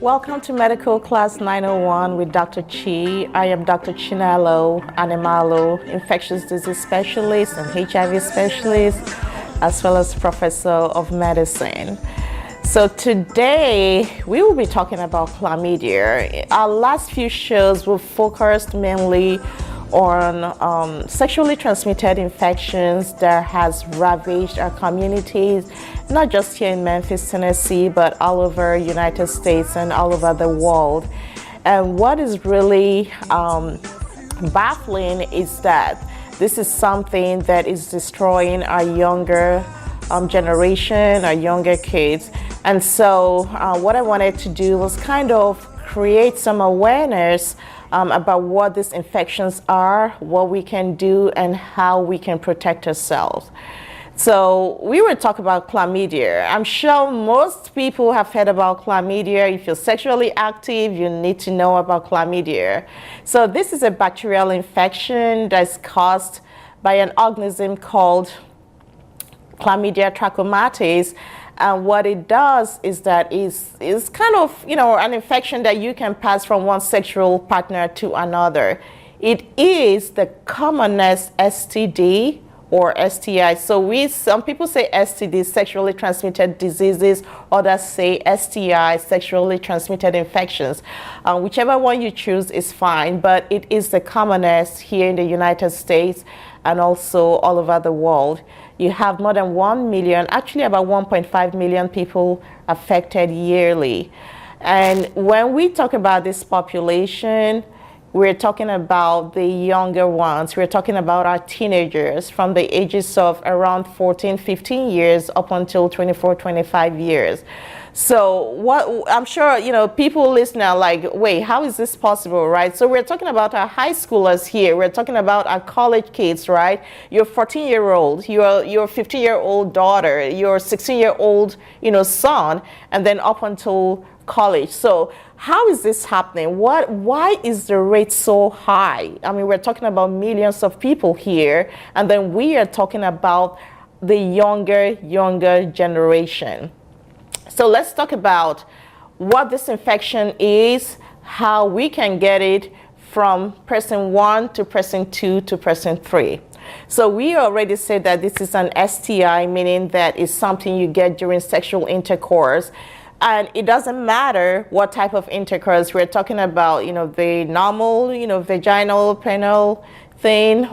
Welcome to Medical Class 901 with Dr. Chi. I am Dr. Chinelo Animalu, infectious disease specialist and HIV specialist, as well as professor of medicine. So today we will be talking about chlamydia. Our last few shows will focused mainly on sexually transmitted infections that has ravaged our communities, not just here in Memphis, Tennessee, but all over United States and all over the world. And what is really baffling is that this is something that is destroying our younger generation, our younger kids. And so what I wanted to do was kind of create some awareness about what these infections are, what we can do, and how we can protect ourselves. So we will talk about chlamydia. I'm sure most people have heard about chlamydia. If you're sexually active, you need to know about chlamydia. So this is a bacterial infection that's caused by an organism called Chlamydia trachomatis. And what it does is that it's kind of, an infection that you can pass from one sexual partner to another. It is the commonest STD or STI. So some people say STD, sexually transmitted diseases, others say STI, sexually transmitted infections. Whichever one you choose is fine, but it is the commonest here in the United States and also all over the world. You have more than 1 million, actually about 1.5 million people affected yearly. And when we talk about this population, we're talking about the younger ones. We're talking about our teenagers from the ages of around 14, 15 years up until 24, 25 years. So what I'm sure, people listening are like, wait, how is this possible, right? So we're talking about our high schoolers here. We're talking about our college kids, right? Your 14-year-old, your 15-year-old daughter, your 16-year-old, son, and then up until college. So how is this happening? Why is the rate so high? I mean, we're talking about millions of people here, and then we are talking about the younger generation. So let's talk about what this infection is, how we can get it from person 1 to person 2 to person 3. So we already said that this is an STI, meaning that it's something you get during sexual intercourse. And it doesn't matter what type of intercourse we're talking about, the normal, vaginal, penile thing.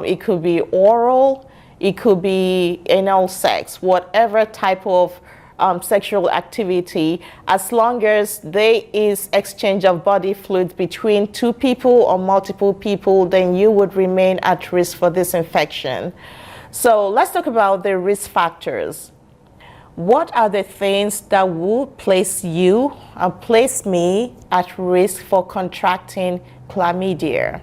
It could be oral, it could be anal sex, whatever type of sexual activity, as long as there is exchange of body fluids between two people or multiple people, then you would remain at risk for this infection. So let's talk about the risk factors. What are the things that would place you and place me at risk for contracting chlamydia?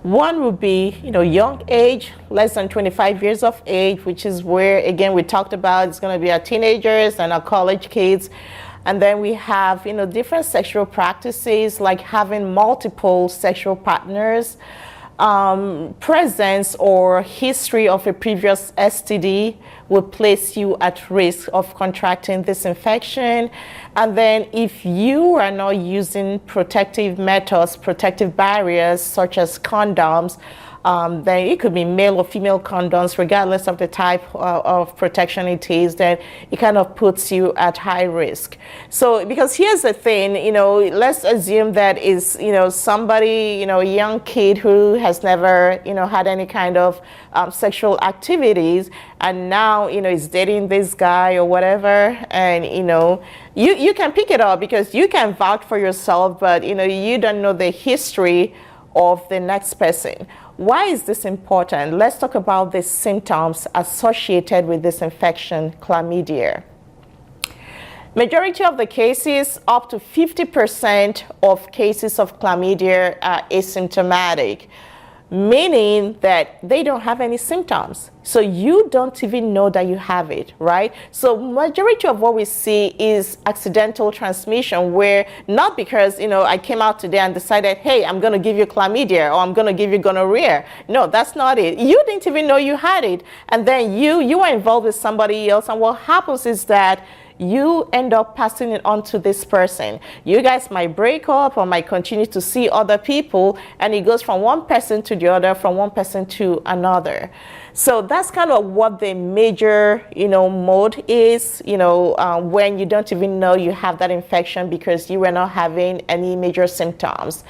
One would be, young age, less than 25 years of age, which is where, again, we talked about it's going to be our teenagers and our college kids. And then we have, different sexual practices like having multiple sexual partners, presence or history of a previous STD would place you at risk of contracting this infection. And then if you are not using protective methods, protective barriers such as condoms, then it could be male or female condoms, regardless of the type of protection it is, then it kind of puts you at high risk. So, because here's the thing, let's assume that is, somebody, a young kid who has never, had any kind of sexual activities, and now, is dating this guy or whatever, and, you can pick it up because you can vouch for yourself, but, you don't know the history of the next person. Why is this important? Let's talk about the symptoms associated with this infection, chlamydia. Majority of the cases, up to 50% of cases of chlamydia are asymptomatic, meaning that they don't have any symptoms. So you don't even know that you have it, right? So majority of what we see is accidental transmission, where not because, I came out today and decided, hey, I'm going to give you chlamydia or I'm going to give you gonorrhea. No, that's not it. You didn't even know you had it. And then you were involved with somebody else. And what happens is that you end up passing it on to this person. You guys might break up or might continue to see other people, and it goes from one person to the other, from one person to another. So that's kind of what the major, mode is, when you don't even know you have that infection because you were not having any major symptoms.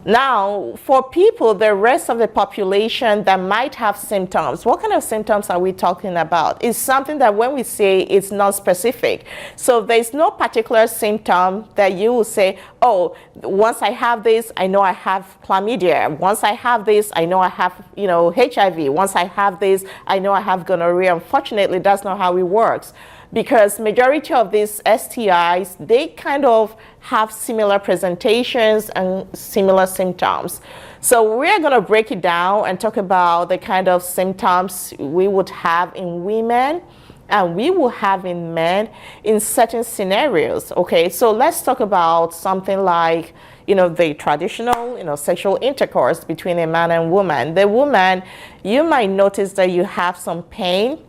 Now, for people, the rest of the population that might have symptoms, what kind of symptoms are we talking about? It's something that when we say it's non-specific. So there's no particular symptom that you will say, oh, once I have this, I know I have chlamydia. Once I have this, I know I have, HIV. Once I have this, I know I have gonorrhea. Unfortunately, that's not how it works. Because majority of these STIs, they kind of have similar presentations and similar symptoms. So we're going to break it down and talk about the kind of symptoms we would have in women and we will have in men in certain scenarios. Okay, so let's talk about something like, the traditional, sexual intercourse between a man and woman. The woman, you might notice that you have some pain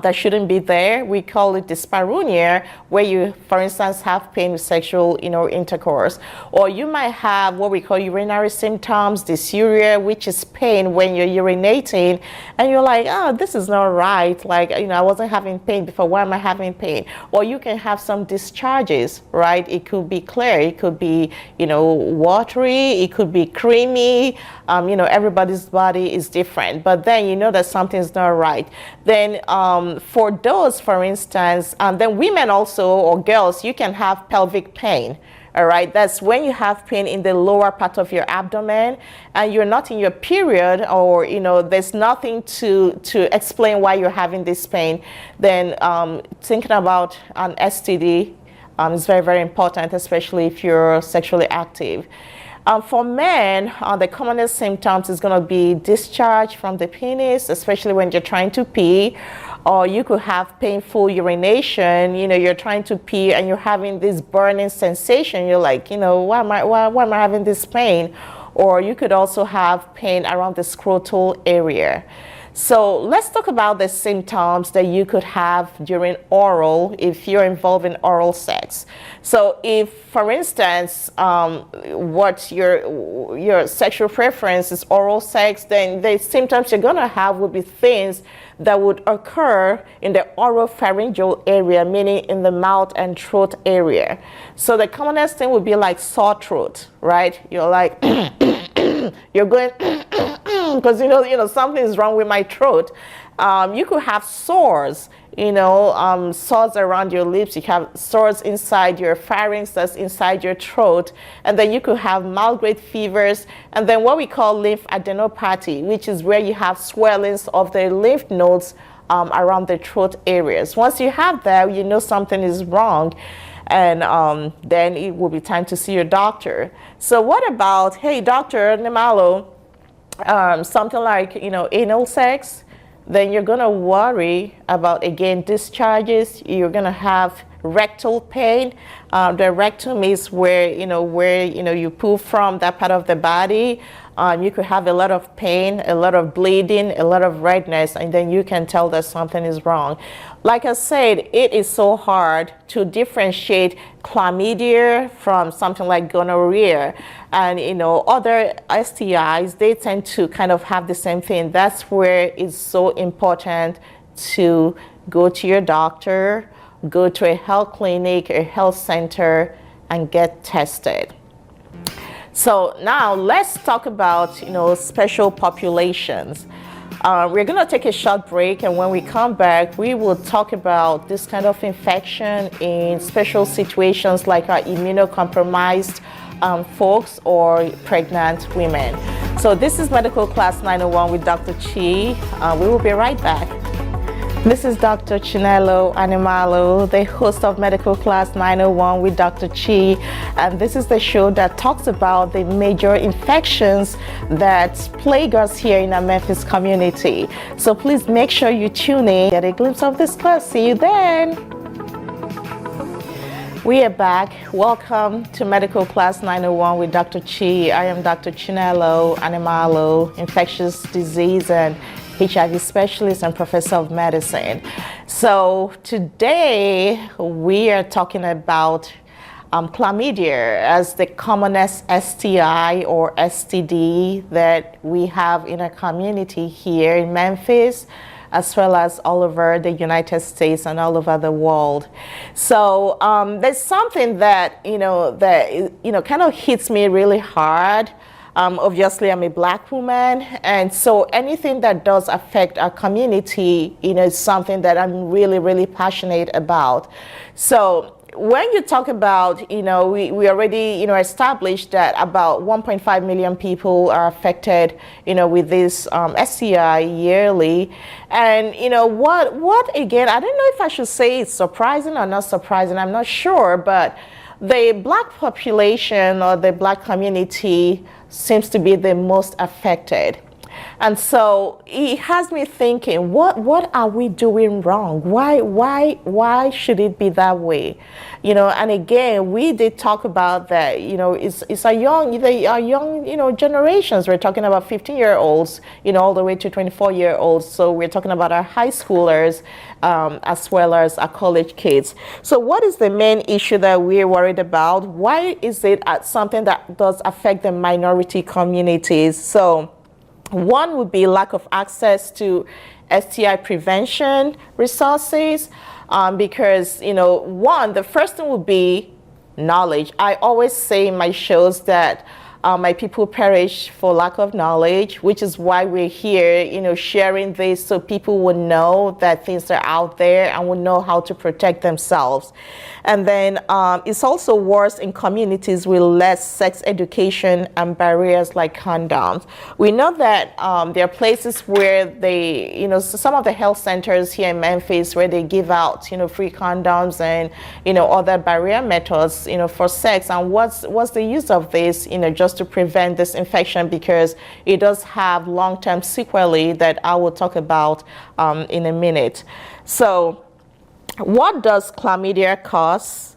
that shouldn't be there. We call it dyspareunia, where you, for instance, have pain with sexual, intercourse. Or you might have what we call urinary symptoms, dysuria, which is pain when you're urinating, and you're like, oh, this is not right. Like, I wasn't having pain before. Why am I having pain? Or you can have some discharges, right? It could be clear. It could be, watery. It could be creamy. Everybody's body is different. But then you know that something's not right. Then for those, for instance, then women also, or girls, you can have pelvic pain. All right, that's when you have pain in the lower part of your abdomen and you're not in your period, or there's nothing to explain why you're having this pain. Then thinking about an STD is very, very important, especially if you're sexually active. For men, the commonest symptoms is going to be discharge from the penis, especially when you're trying to pee. Or you could have painful urination. You're trying to pee and you're having this burning sensation. You're like, why am I having this pain? Or you could also have pain around the scrotal area. So let's talk about the symptoms that you could have during oral if you're involved in oral sex. So if, for instance, what your sexual preference is oral sex, then the symptoms you're going to have would be things that would occur in the oropharyngeal area, meaning in the mouth and throat area. So the commonest thing would be like sore throat, right? You're like, you're going, because something is wrong with my throat. You could have sores, sores around your lips. You have sores inside your pharynx, that's inside your throat. And then you could have mild grade fevers. And then what we call lymphadenopathy, which is where you have swellings of the lymph nodes around the throat areas. Once you have that, you know something is wrong. And then it will be time to see your doctor. So what about, hey, Dr. Animalu, something like, anal sex? Then you're going to worry about, again, discharges. You're going to have rectal pain. The rectum is where, you pull from that part of the body. You could have a lot of pain, a lot of bleeding, a lot of redness, and then you can tell that something is wrong. Like I said, it is so hard to differentiate chlamydia from something like gonorrhea. And, other STIs, they tend to kind of have the same thing. That's where it's so important to go to your doctor, go to a health clinic, a health center, and get tested. So now let's talk about, special populations. We're going to take a short break, and when we come back, we will talk about this kind of infection in special situations like our immunocompromised folks or pregnant women. So this is Medical Class 901 with Dr. Chi. We will be right back. This is Dr. Chinelo Animalu, the host of Medical Class 901 with Dr. Chi, and this is the show that talks about the major infections that plague us here in our Memphis community. So please make sure you tune in, get a glimpse of this class. See you then. We are back. Welcome to Medical Class 901 with Dr. Chi. I am Dr. Chinelo Animalu, infectious disease and HIV specialist and professor of medicine. So today we are talking about chlamydia as the commonest STI or STD that we have in our community here in Memphis, as well as all over the United States and all over the world. So there's something that kind of hits me really hard. Obviously, I'm a Black woman, and so anything that does affect our community, is something that I'm really, really passionate about. So when you talk about, we already, established that about 1.5 million people are affected, with this STI yearly. And, what again, I don't know if I should say it's surprising or not surprising, I'm not sure, but the Black population or the Black community seems to be the most affected. And so it has me thinking, what are we doing wrong? Why should it be that way? And again, we did talk about that, it's a young, generations. We're talking about 15-year-olds, all the way to 24-year-olds. So we're talking about our high schoolers, as well as our college kids. So what is the main issue that we're worried about? Why is it something that does affect the minority communities? So one would be lack of access to STI prevention resources, because, the first thing would be knowledge. I always say in my shows that my people perish for lack of knowledge, which is why we're here, sharing this so people will know that things are out there and will know how to protect themselves. And then it's also worse in communities with less sex education and barriers like condoms. We know that there are places where they, some of the health centers here in Memphis where they give out, free condoms and, other barrier methods, for sex. And what's the use of this, just to prevent this infection, because it does have long-term sequelae that I will talk about in a minute. So what does chlamydia cause?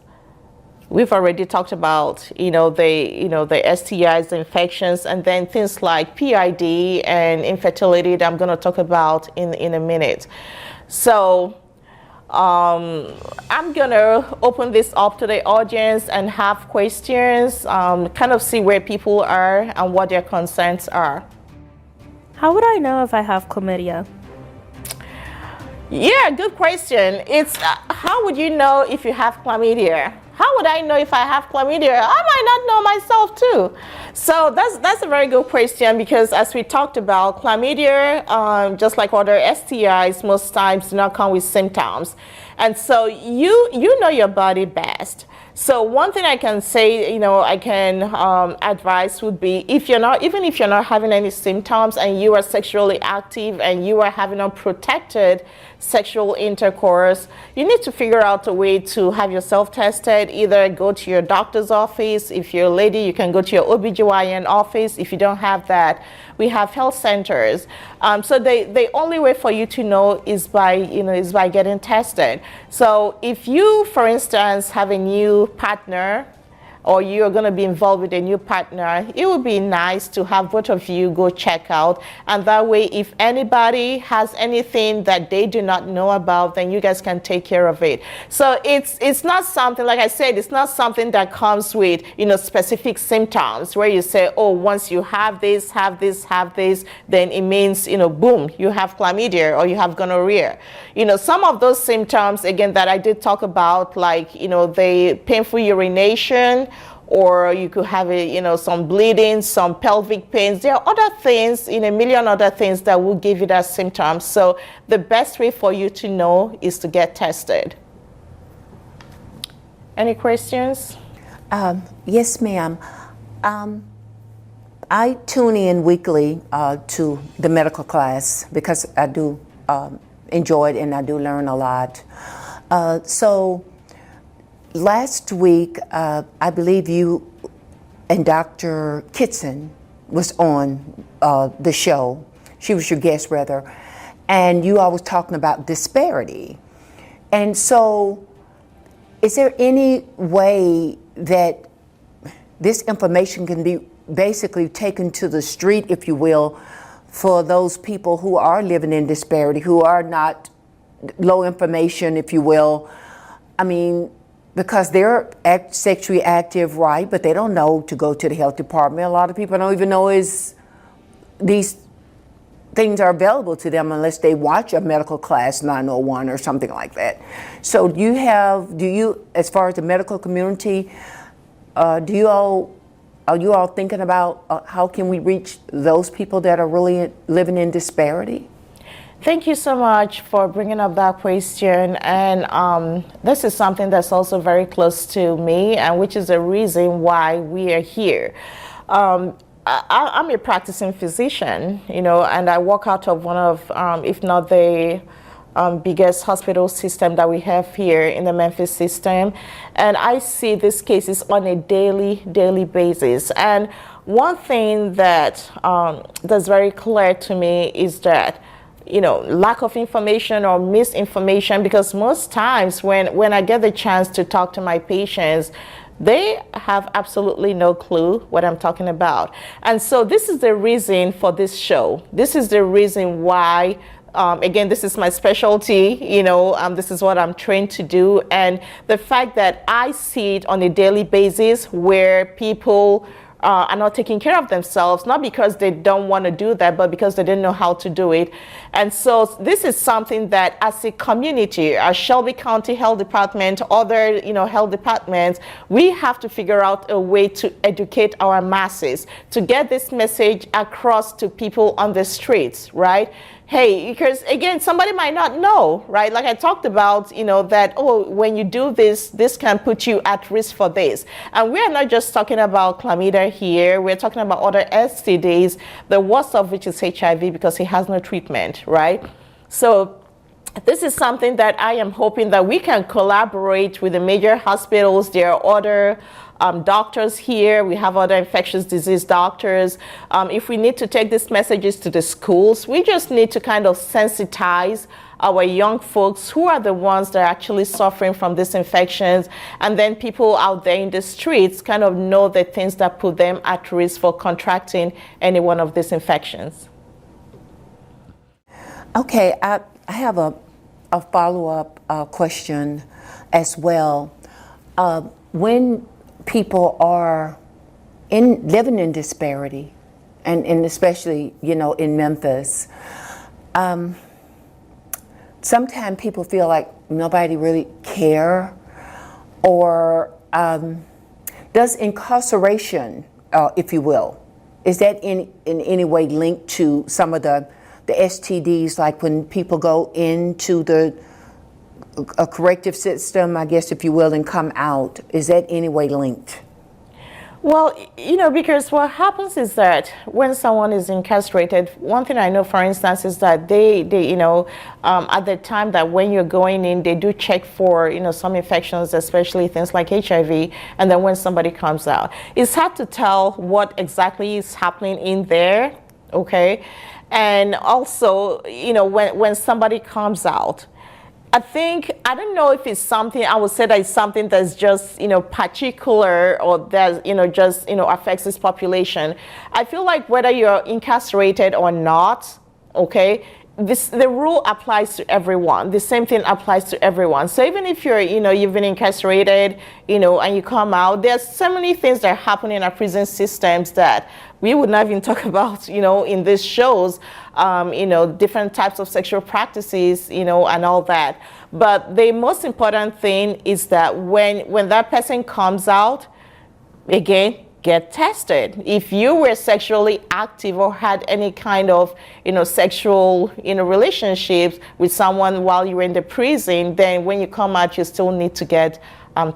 We've already talked about, the STIs, the infections, and then things like PID and infertility that I'm going to talk about in a minute. So I'm going to open this up to the audience and have questions, kind of see where people are and what their concerns are. How would I know if I have chlamydia? Yeah, good question. It's how would you know if you have chlamydia? How would I know if I have chlamydia? I might not know myself too. So that's a very good question, because as we talked about, chlamydia, just like other STIs, most times do not come with symptoms. And so you know your body best. So one thing I can say, I can advise would be, even if you're not having any symptoms and you are sexually active and you are having unprotected sexual intercourse, you need to figure out a way to have yourself tested. Either go to your doctor's office. If you're a lady, you can go to your OBGYN office. If you don't have that, we have health centers. So the only way for you to know is by getting tested. So if you, for instance, have a new partner, or you're going to be involved with a new partner, it would be nice to have both of you go check out. And that way, if anybody has anything that they do not know about, then you guys can take care of it. So it's not something, like I said, it's not something that comes with, specific symptoms where you say, oh, once you have this, then it means, boom, you have chlamydia or you have gonorrhea. Some of those symptoms, again, that I did talk about, like, the painful urination, or you could have some bleeding, some pelvic pains. There are other things, a million other things that will give you that symptoms. So the best way for you to know is to get tested. Any questions? Yes, ma'am. I tune in weekly to the medical class because I do enjoy it and I do learn a lot. So last week, I believe you and Dr. Kitson was on the show. She was your guest, rather. And you all was talking about disparity. And so is there any way that this information can be basically taken to the street, if you will, for those people who are living in disparity, who are not low information, if you will. I mean, because they're sexually active, right, but they don't know to go to the health department. A lot of people don't even know these things are available to them unless they watch a medical class 901 or something like that. So do you, as far as the medical community, are you all thinking about how can we reach those people that are really living in disparity? Thank you so much for bringing up that question. And this is something that's also very close to me, and which is the reason why we are here. I'm a practicing physician, and I work out of one of, if not the biggest hospital system that we have here in the Memphis system. And I see these cases on a daily basis. And one thing that that's very clear to me is that lack of information or misinformation, because most times when I get the chance to talk to my patients, they have absolutely no clue what I'm talking about. And so this is the reason for this show. This is the reason why, again, this is my specialty, this is what I'm trained to do. And the fact that I see it on a daily basis where people are not taking care of themselves, not because they don't want to do that, but because they didn't know how to do it. And so this is something that as a community, as Shelby County Health Department, other health departments, we have to figure out a way to educate our masses, to get this message across to people on the streets, right? Hey, because again, somebody might not know, right? Like I talked about, that, when you do this, this can put you at risk for this. And we're not just talking about chlamydia here. We're talking about other STDs, the worst of which is HIV, because it has no treatment, right? So this is something that I am hoping that we can collaborate with the major hospitals. There are other doctors here. We have other infectious disease doctors. If we need to take these messages to the schools, we just need to kind of sensitize our young folks who are the ones that are actually suffering from these infections. And then people out there in the streets kind of know the things that put them at risk for contracting any one of these infections. Okay, I have a follow-up question as well. When people are living in disparity, and especially in Memphis, sometimes people feel like nobody really care, or does incarceration, if you will, is that in any way linked to some of the STDs, like when people go into a corrective system, I guess, if you will, and come out? Is that any way linked? Well, because what happens is that when someone is incarcerated, one thing I know, for instance, is that they at the time that when you're going in, they do check for, some infections, especially things like HIV. And then when somebody comes out, it's hard to tell what exactly is happening in there. Okay. And also, when somebody comes out, I don't know if it's something, I would say that it's something that's just, particular, or that, just, affects this population. I feel like whether you're incarcerated or not, okay, the rule applies to everyone. The same thing applies to everyone. So even if you're, you've been incarcerated, and you come out, there's so many things that happen in our prison systems that we would not even talk about, in these shows, different types of sexual practices, and all that. But the most important thing is that when that person comes out, again, get tested. If you were sexually active or had any kind of, sexual, relationships with someone while you were in the prison, then when you come out, you still need to get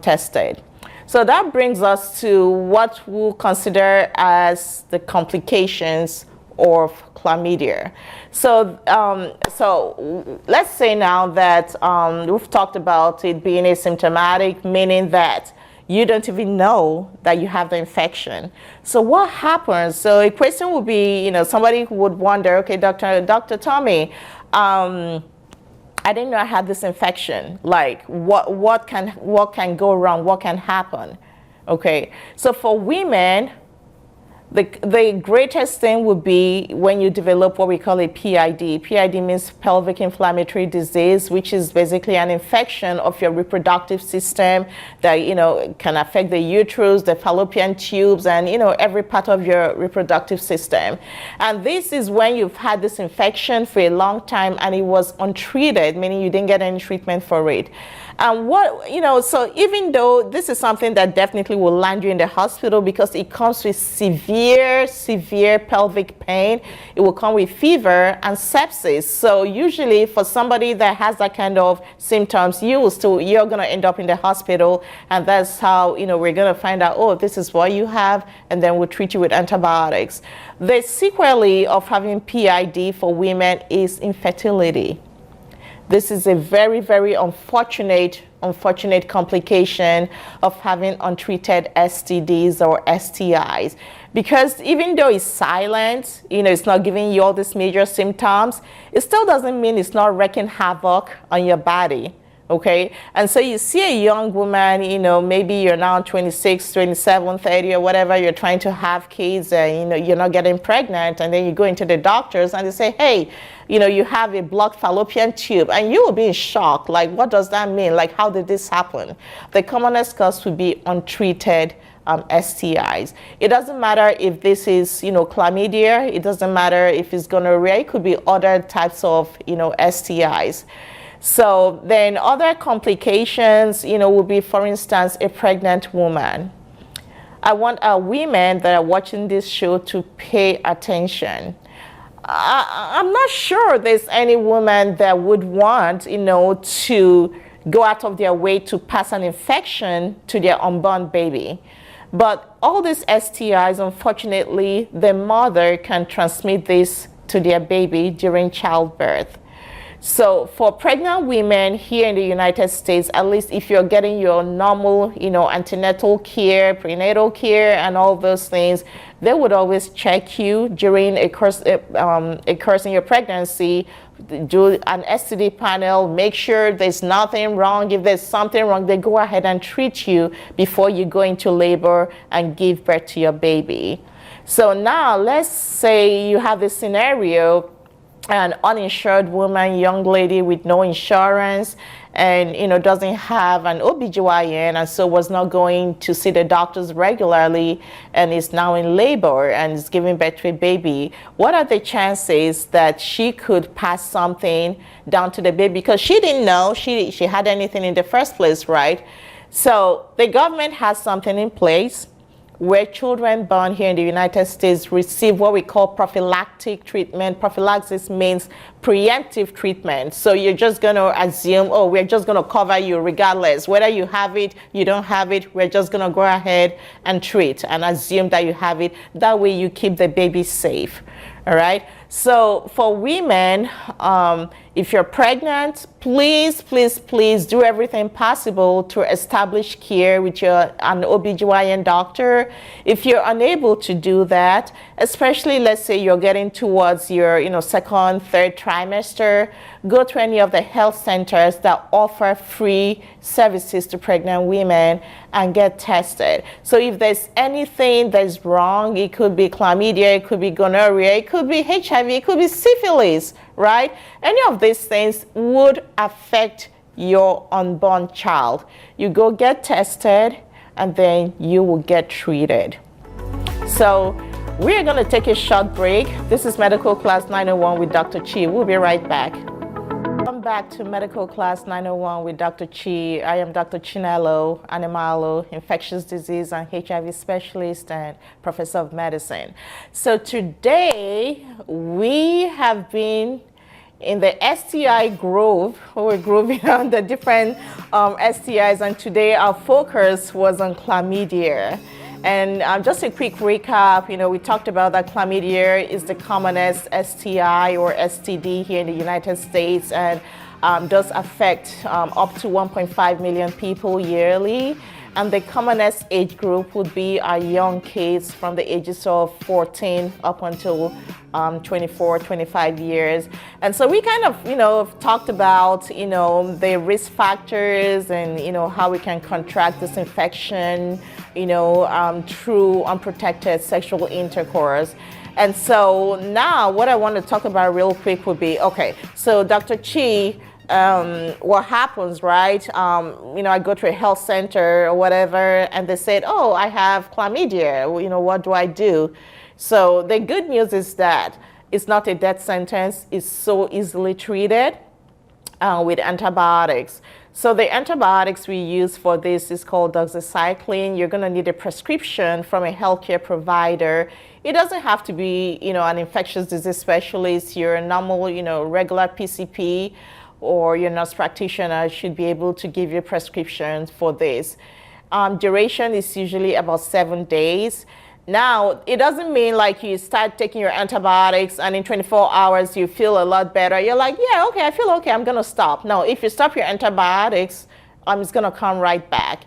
tested. So that brings us to what we'll consider as the complications of chlamydia. So, so let's say now that we've talked about it being asymptomatic, meaning that you don't even know that you have the infection. So what happens? So a question would be, somebody would wonder, okay, Dr. Tommy, I didn't know I had this infection. Like, what can go wrong? What can happen? Okay, so for women, The greatest thing would be when you develop what we call a PID. PID means pelvic inflammatory disease, which is basically an infection of your reproductive system that, can affect the uterus, the fallopian tubes, and, every part of your reproductive system. And this is when you've had this infection for a long time and it was untreated, meaning you didn't get any treatment for it. And so even though this is something that definitely will land you in the hospital because it comes with severe pelvic pain, it will come with fever and sepsis. So usually for somebody that has that kind of symptoms, you're going to end up in the hospital, and that's how, we're going to find out, oh, this is what you have, and then we'll treat you with antibiotics. The sequelae of having PID for women is infertility. This is a very, very unfortunate complication of having untreated STDs or STIs. Because even though it's silent, it's not giving you all these major symptoms, it still doesn't mean it's not wreaking havoc on your body. Okay, and so you see a young woman, maybe you're now 26, 27, 30 or whatever, you're trying to have kids and, you're not getting pregnant, and then you go into the doctors and they say, hey, you have a blocked fallopian tube, and you will be in shock. Like, what does that mean? Like, how did this happen? The commonest cause would be untreated STIs. It doesn't matter if this is, chlamydia. It doesn't matter if it's gonorrhea. It could be other types of, STIs. So then other complications, would be, for instance, a pregnant woman. I want our women that are watching this show to pay attention. I'm not sure there's any woman that would want, to go out of their way to pass an infection to their unborn baby. But all these STIs, unfortunately, the mother can transmit this to their baby during childbirth. So for pregnant women here in the United States, at least if you're getting your normal, antenatal care, prenatal care, and all those things, they would always check you during a course in your pregnancy, do an STD panel, make sure there's nothing wrong. If there's something wrong, they go ahead and treat you before you go into labor and give birth to your baby. So now let's say you have this scenario, an uninsured woman, young lady with no insurance, and doesn't have an OBGYN, and so was not going to see the doctors regularly, and is now in labor and is giving birth to a baby. What are the chances that she could pass something down to the baby? Because she didn't know she had anything in the first place, right? So the government has something in place where children born here in the United States receive what we call prophylactic treatment. Prophylaxis means preemptive treatment. So you're just going to assume, oh, we're just going to cover you regardless. Whether you have it, you don't have it, we're just going to go ahead and treat and assume that you have it. That way you keep the baby safe. All right. So for women, if you're pregnant, please do everything possible to establish care with an OBGYN doctor. If you're unable to do that, especially let's say you're getting towards your second, third trimester, go to any of the health centers that offer free services to pregnant women and get tested. So if there's anything that's wrong, it could be chlamydia, it could be gonorrhea, it could be HIV, it could be syphilis, right? Any of these things would affect your unborn child. You go get tested and then you will get treated. So we're going to take a short break. This is Medical Class 901 with Dr. Chi. We'll be right back. Welcome back to Medical Class 901 with Dr. Chi. I am Dr. Chinelo Animalu, infectious disease and HIV specialist and professor of medicine. So today we have been in the STI groove. We're grooving on the different STIs, and today our focus was on chlamydia. And just a quick recap, we talked about that chlamydia is the commonest STI or STD here in the United States, and does affect up to 1.5 million people yearly. And the commonest age group would be our young kids from the ages of 14 up until 24, 25 years. And so we kind of, talked about, the risk factors and, how we can contract this infection, through unprotected sexual intercourse. And so now what I want to talk about real quick would be, okay, so Dr. Chi, what happens, right? I go to a health center or whatever, and they said, oh, I have chlamydia. What do I do? So the good news is that it's not a death sentence. It's so easily treated with antibiotics. So the antibiotics we use for this is called doxycycline. You're going to need a prescription from a healthcare provider. It doesn't have to be, an infectious disease specialist. Your normal, regular PCP or your nurse practitioner should be able to give you prescriptions for this. Duration is usually about 7 days. Now, it doesn't mean like you start taking your antibiotics and in 24 hours you feel a lot better. You're like, yeah, okay, I feel okay, I'm gonna stop. No, if you stop your antibiotics, it's gonna come right back.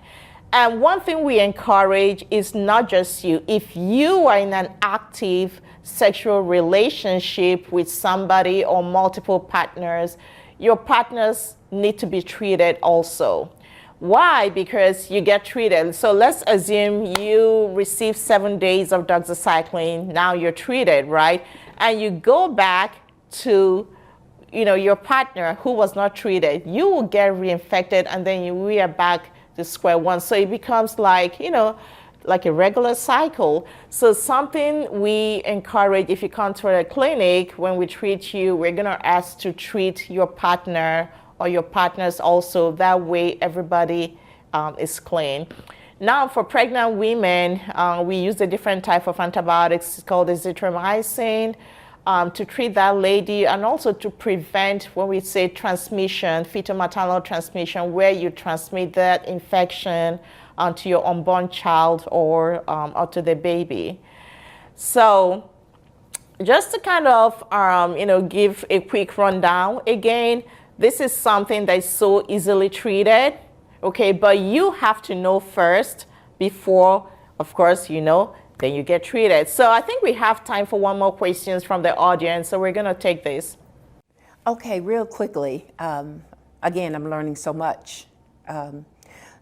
And one thing we encourage is not just you. If you are in an active sexual relationship with somebody or multiple partners, your partners need to be treated also. Why? Because you get treated. So let's assume you receive 7 days of doxycycline. Now you're treated, right? And you go back to, your partner who was not treated. You will get reinfected, and then we are back to square one. So it becomes like, like a regular cycle. So something we encourage, if you come to a clinic, when we treat you, we're gonna ask to treat your partner or your partners also. That way everybody is clean. Now for pregnant women, we use a different type of antibiotics called azithromycin to treat that lady, and also to prevent, when we say transmission, fetal maternal transmission, where you transmit that infection to your unborn child or to the baby. So just to kind of give a quick rundown again, this is something that is so easily treated, okay? But you have to know first before, of course, then you get treated. So I think we have time for one more questions from the audience, so we're gonna take this. Okay, real quickly. Again, I'm learning so much.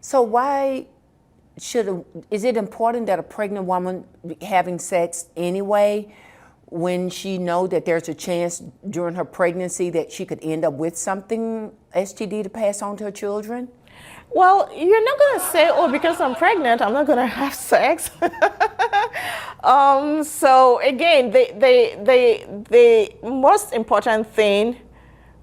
So why is it important that a pregnant woman having sex anyway, when she know that there's a chance during her pregnancy that she could end up with something, STD, to pass on to her children? Well, you're not going to say, oh, because I'm pregnant, I'm not going to have sex. So again, the most important thing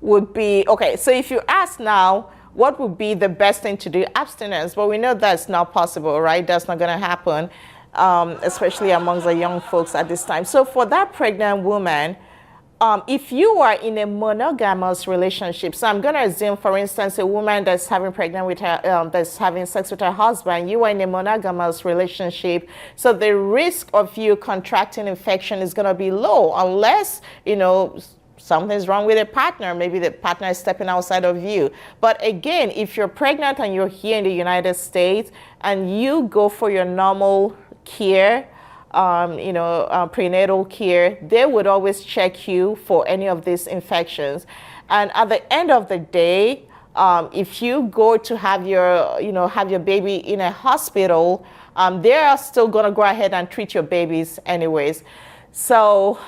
would be, okay, so if you ask now, what would be the best thing to do? Abstinence, but we know that's not possible, right? That's not going to happen. Especially amongst the young folks at this time. So for that pregnant woman, if you are in a monogamous relationship, so I'm going to assume, for instance, a woman that's having that's having sex with her husband, you are in a monogamous relationship, so the risk of you contracting infection is going to be low, unless, something's wrong with a partner. Maybe the partner is stepping outside of you. But again, if you're pregnant and you're here in the United States and you go for your normal care, prenatal care, they would always check you for any of these infections. And at the end of the day, if you go to have your baby in a hospital, they are still going to go ahead and treat your babies anyways. So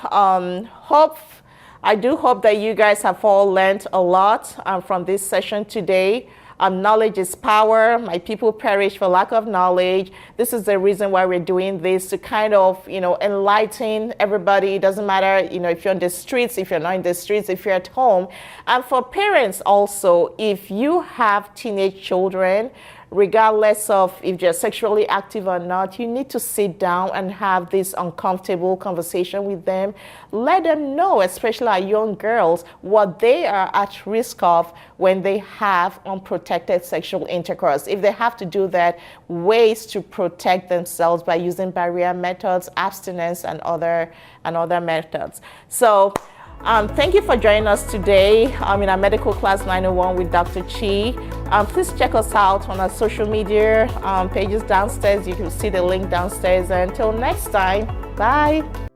I do hope that you guys have all learned a lot from this session today. Knowledge is power. My people perish for lack of knowledge. This is the reason why we're doing this, to kind of, enlighten everybody. It doesn't matter, if you're on the streets, if you're not in the streets, if you're at home. And for parents also, if you have teenage children, regardless of if they're sexually active or not, you need to sit down and have this uncomfortable conversation with them. Let them know, especially our young girls, what they are at risk of when they have unprotected sexual intercourse. If they have to do that, ways to protect themselves by using barrier methods, abstinence, and other methods. So thank you for joining us today in our Medical Class 901 with Dr. Chi. Please check us out on our social media pages downstairs. You can see the link downstairs. Until next time, bye.